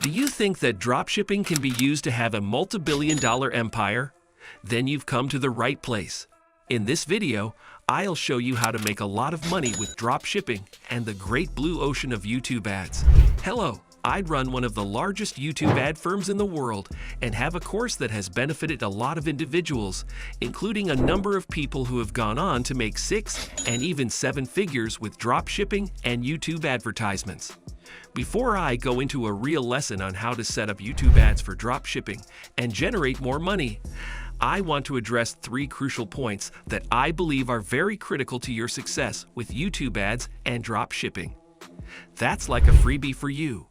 Do you think that dropshipping can be used to have a multi-billion-dollar empire? Then you've come to the right place. In this video, I'll show you how to make a lot of money with dropshipping and the great blue ocean of YouTube ads. Hello, I run one of the largest YouTube ad firms in the world and have a course that has benefited a lot of individuals, including a number of people who have gone on to make 6 and even 7 figures with dropshipping and YouTube advertisements. Before I go into a real lesson on how to set up YouTube ads for dropshipping and generate more money, I want to address 3 crucial points that I believe are very critical to your success with YouTube ads and dropshipping. That's like a freebie for you.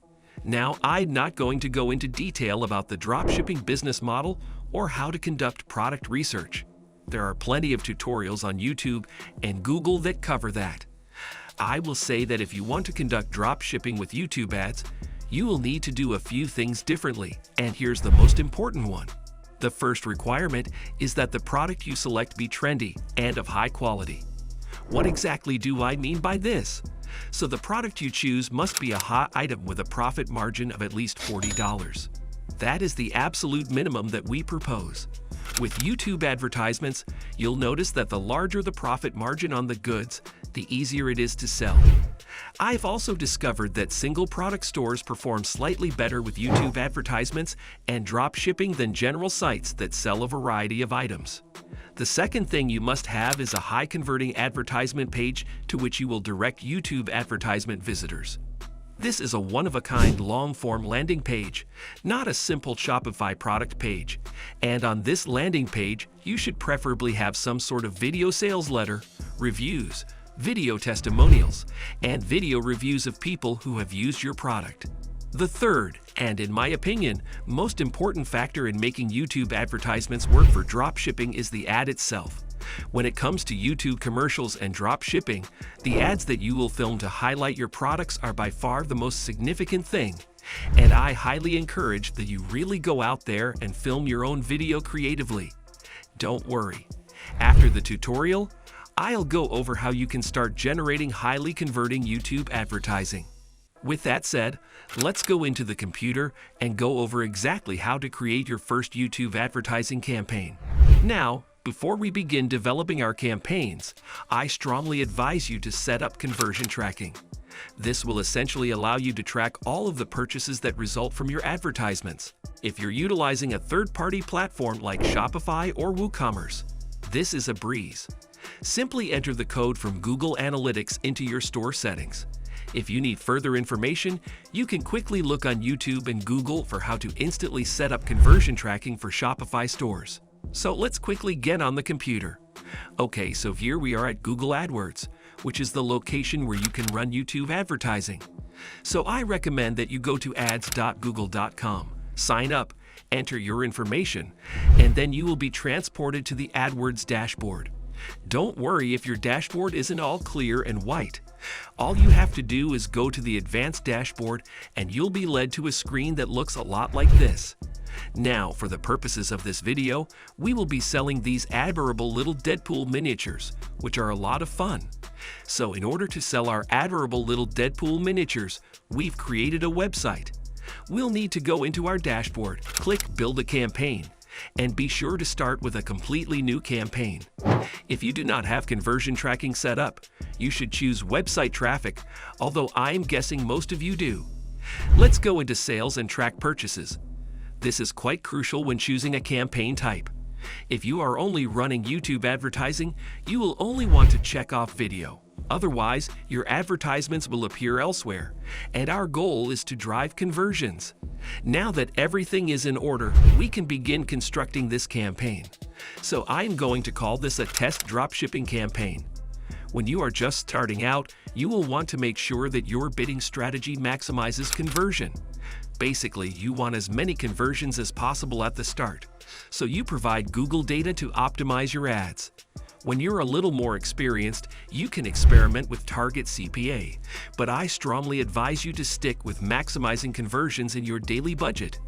Now, I'm not going to go into detail about the dropshipping business model or how to conduct product research. There are plenty of tutorials on YouTube and Google that cover that. I will say that if you want to conduct dropshipping with YouTube ads, you will need to do a few things differently, and here's the most important one. The first requirement is that the product you select be trendy and of high quality. What exactly do I mean by this? So the product you choose must be a hot item with a profit margin of at least $40. That is the absolute minimum that we propose. With YouTube advertisements, you'll notice that the larger the profit margin on the goods, the easier it is to sell. I've also discovered that single product stores perform slightly better with YouTube advertisements and dropshipping than general sites that sell a variety of items. The second thing you must have is a high converting advertisement page to which you will direct YouTube advertisement visitors. This is a one-of-a-kind long-form landing page, not a simple Shopify product page. And on this landing page, you should preferably have some sort of video sales letter, reviews, video testimonials, and video reviews of people who have used your product. The third, and in my opinion, most important factor in making YouTube advertisements work for dropshipping is the ad itself. When it comes to YouTube commercials and dropshipping, the ads that you will film to highlight your products are by far the most significant thing. And I highly encourage that you really go out there and film your own video creatively. Don't worry. After the tutorial, I'll go over how you can start generating highly converting YouTube advertising. With that said, let's go into the computer and go over exactly how to create your first YouTube advertising campaign. Now, before we begin developing our campaigns, I strongly advise you to set up conversion tracking. This will essentially allow you to track all of the purchases that result from your advertisements. If you're utilizing a third-party platform like Shopify or WooCommerce, this is a breeze. Simply enter the code from Google Analytics into your store settings. If you need further information, you can quickly look on YouTube and Google for how to instantly set up conversion tracking for Shopify stores. So let's quickly get on the computer. Okay, so here we are at Google AdWords, which is the location where you can run YouTube advertising. So I recommend that you go to ads.google.com, sign up, enter your information, and then you will be transported to the AdWords dashboard. Don't worry if your dashboard isn't all clear and white. All you have to do is go to the advanced dashboard and you'll be led to a screen that looks a lot like this. Now, for the purposes of this video, we will be selling these adorable little Deadpool miniatures, which are a lot of fun. So in order to sell our adorable little Deadpool miniatures, we've created a website. We'll need to go into our dashboard, click Build a Campaign, and be sure to start with a completely new campaign. If you do not have conversion tracking set up, you should choose website traffic, although I'm guessing most of you do. Let's go into sales and track purchases. This is quite crucial when choosing a campaign type. If you are only running YouTube advertising, you will only want to check off video. Otherwise, your advertisements will appear elsewhere, and our goal is to drive conversions. Now that everything is in order, we can begin constructing this campaign. So I'm going to call this a test dropshipping campaign. When you are just starting out, you will want to make sure that your bidding strategy maximizes conversion. Basically, you want as many conversions as possible at the start, so you provide Google data to optimize your ads. When you're a little more experienced, you can experiment with target CPA, but I strongly advise you to stick with maximizing conversions in your daily budget.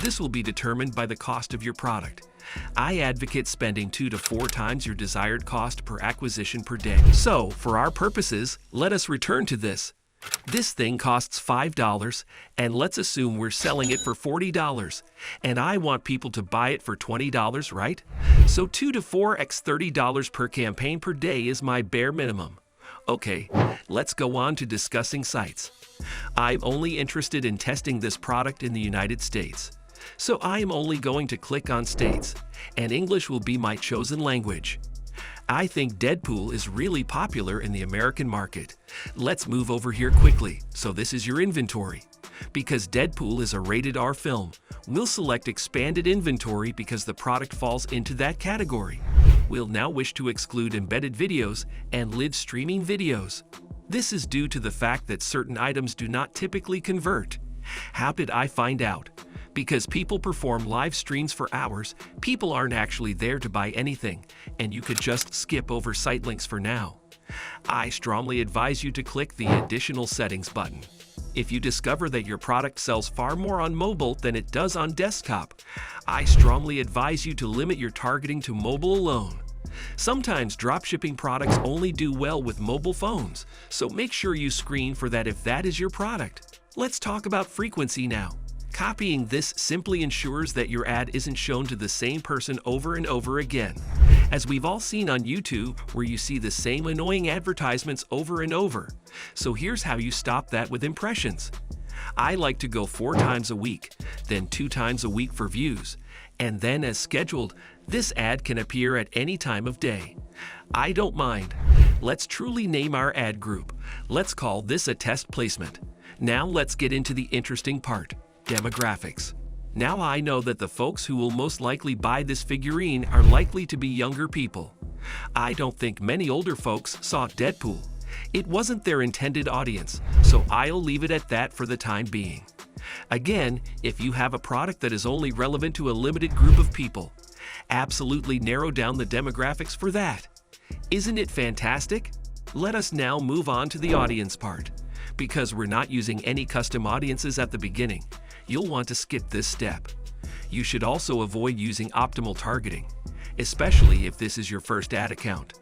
This will be determined by the cost of your product. I advocate spending 2 to 4 times your desired cost per acquisition per day. So, for our purposes, let us return to this. This thing costs $5, and let's assume we're selling it for $40, and I want people to buy it for $20, right? So 2 to 4x $30 per campaign per day is my bare minimum. Okay, let's go on to discussing sites. I'm only interested in testing this product in the United States. So I am only going to click on states, and English will be my chosen language. I think Deadpool is really popular in the American market. Let's move over here quickly. So this is your inventory. Because Deadpool is a rated R film, we'll select expanded inventory because the product falls into that category. We'll now wish to exclude embedded videos and live streaming videos. This is due to the fact that certain items do not typically convert. How did I find out? Because people perform live streams for hours, people aren't actually there to buy anything, and you could just skip over site links for now. I strongly advise you to click the Additional Settings button. If you discover that your product sells far more on mobile than it does on desktop, I strongly advise you to limit your targeting to mobile alone. Sometimes dropshipping products only do well with mobile phones, so make sure you screen for that if that is your product. Let's talk about frequency now. Copying this simply ensures that your ad isn't shown to the same person over and over again. As we've all seen on YouTube, where you see the same annoying advertisements over and over. So here's how you stop that with impressions. I like to go 4 times a week, then 2 times a week for views, and then as scheduled, this ad can appear at any time of day. I don't mind. Let's truly name our ad group. Let's call this a test placement. Now let's get into the interesting part. Demographics. Now I know that the folks who will most likely buy this figurine are likely to be younger people. I don't think many older folks saw Deadpool. It wasn't their intended audience, so I'll leave it at that for the time being. Again, if you have a product that is only relevant to a limited group of people, absolutely narrow down the demographics for that. Isn't it fantastic? Let us now move on to the audience part. Because we're not using any custom audiences at the beginning, you'll want to skip this step. You should also avoid using optimal targeting, especially if this is your first ad account.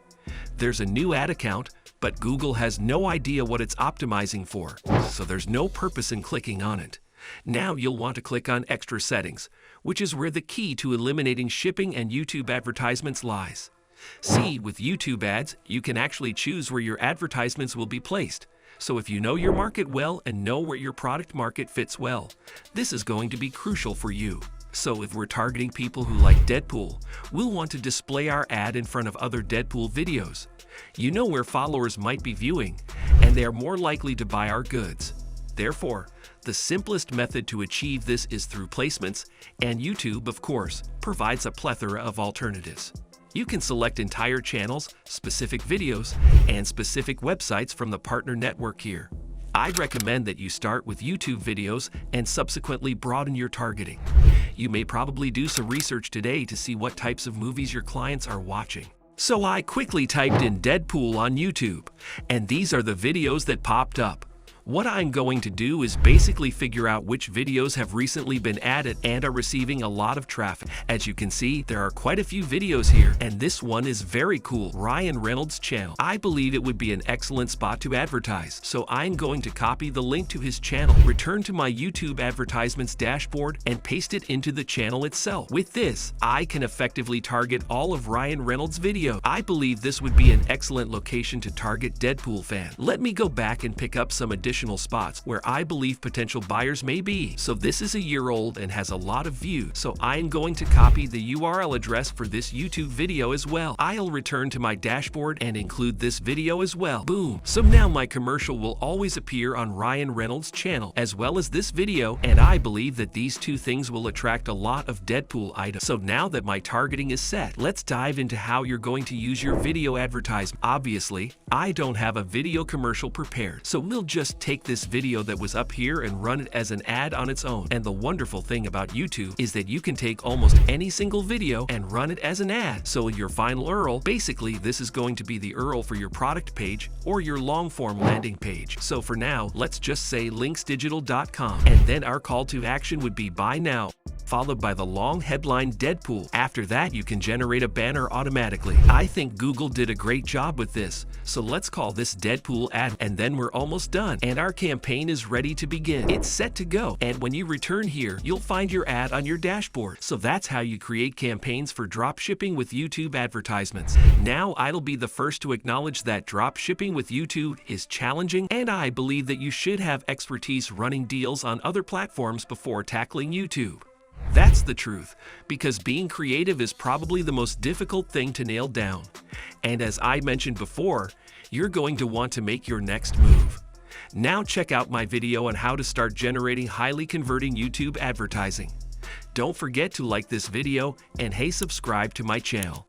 There's a new ad account, but Google has no idea what it's optimizing for, so there's no purpose in clicking on it. Now you'll want to click on Extra Settings, which is where the key to eliminating shipping and YouTube advertisements lies. See, with YouTube ads, you can actually choose where your advertisements will be placed. So if you know your market well and know where your product market fits well, this is going to be crucial for you. So if we're targeting people who like Deadpool, we'll want to display our ad in front of other Deadpool videos. You know where followers might be viewing, and they are more likely to buy our goods. Therefore, the simplest method to achieve this is through placements, and YouTube, of course, provides a plethora of alternatives. You can select entire channels, specific videos, and specific websites from the partner network here. I'd recommend that you start with YouTube videos and subsequently broaden your targeting. You may probably do some research today to see what types of movies your clients are watching. So I quickly typed in Deadpool on YouTube, and these are the videos that popped up. What I'm going to do is basically figure out which videos have recently been added and are receiving a lot of traffic. As you can see, there are quite a few videos here, and this one is very cool. Ryan Reynolds' channel. I believe it would be an excellent spot to advertise, so I'm going to copy the link to his channel, return to my YouTube advertisements dashboard, and paste it into the channel itself. With this, I can effectively target all of Ryan Reynolds' videos. I believe this would be an excellent location to target Deadpool fans. Let me go back and pick up some additional spots where I believe potential buyers may be. So this is a year old and has a lot of views, so I'm going to copy the URL address for this YouTube video as well. I'll return to my dashboard and include this video as well. Boom! So now my commercial will always appear on Ryan Reynolds' channel as well as this video, and I believe that these two things will attract a lot of Deadpool items. So now that my targeting is set, let's dive into how you're going to use your video advertisement. Obviously, I don't have a video commercial prepared, so we'll just take this video that was up here and run it as an ad on its own. And the wonderful thing about YouTube is that you can take almost any single video and run it as an ad. So in your final URL, basically this is going to be the URL for your product page or your long form landing page. So for now, let's just say linksdigital.com, and then our call to action would be buy now. followed by the long headline Deadpool. After that, you can generate a banner automatically. I think Google did a great job with this, so let's call this Deadpool ad, and then we're almost done, and our campaign is ready to begin. It's set to go, and when you return here, you'll find your ad on your dashboard. So that's how you create campaigns for dropshipping with YouTube advertisements. Now, I'll be the first to acknowledge that dropshipping with YouTube is challenging, and I believe that you should have expertise running deals on other platforms before tackling YouTube. That's the truth, because being creative is probably the most difficult thing to nail down. And as I mentioned before, you're going to want to make your next move. Now check out my video on how to start generating highly converting YouTube advertising. Don't forget to like this video and hey, subscribe to my channel.